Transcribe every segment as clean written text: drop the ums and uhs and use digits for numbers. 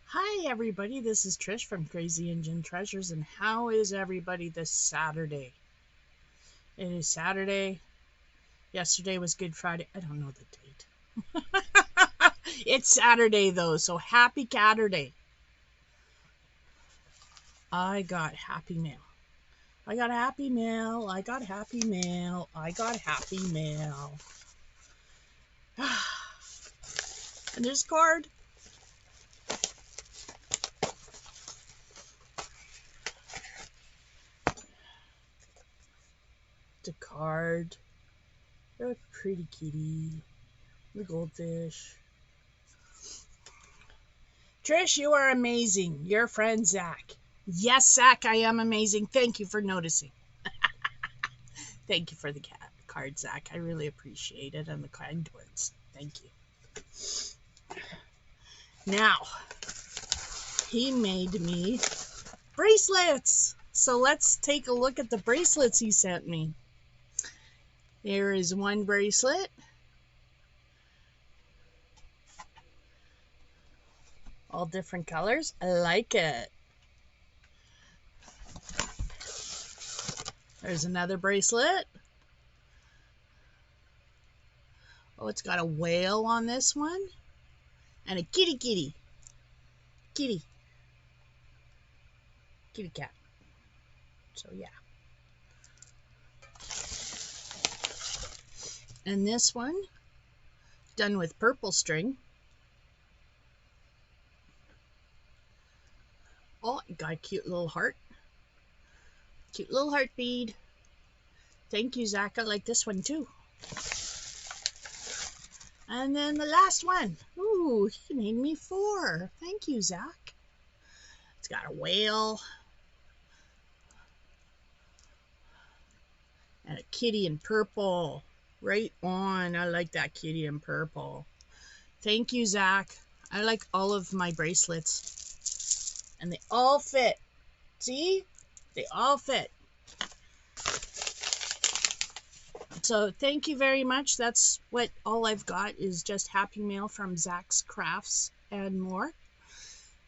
Hi, everybody. This is Trish from Crazy Indian Treasures. And how is everybody this Saturday? It is Saturday. Yesterday was Good Friday. I don't know the date. It's Saturday, though, so happy Catterday. I got happy mail. I got happy mail. I got happy mail. I got happy mail. And there's a card. The card. The pretty kitty. The goldfish. Trish, you are amazing. Your friend, Zach. Yes, Zach, I am amazing. Thank you for noticing. Thank you for the card, Zach. I really appreciate it and the kind words. Thank you. Now, he made me bracelets. So let's take a look at the bracelets he sent me. There is one bracelet. All different colors. I like it. There's another bracelet. Oh, it's got a whale on this one. And a kitty kitty. Kitty. Kitty cat. So, yeah. And this one, done with purple string. Oh, it got a cute little heart. Cute little heart bead. Thank you, Zach. I like this one too. And then the last one. Ooh, he made me 4. Thank you, Zach. It's got a whale. And a kitty in purple. Right on. I like that kitty in purple. Thank you, Zach. I like all of my bracelets. And they all fit. See? They all fit. So thank you very much. That's what all I've got is just happy mail from Zach's Crafts and more.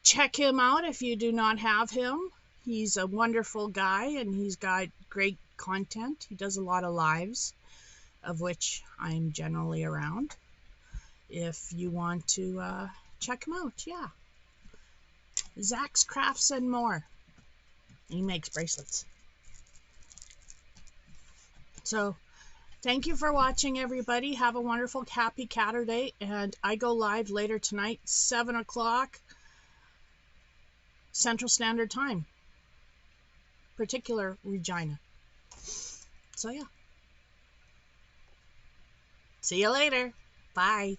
Check him out if you do not have him. He's a wonderful guy and he's got great content. He does a lot of lives, of which I'm generally around. If you want to check him out, yeah. Zach's Crafts and more. He makes bracelets. So thank you for watching, everybody. Have a wonderful, happy Catterday. And I go live later tonight, 7 o'clock Central Standard Time. Particular Regina. So, yeah. See you later. Bye.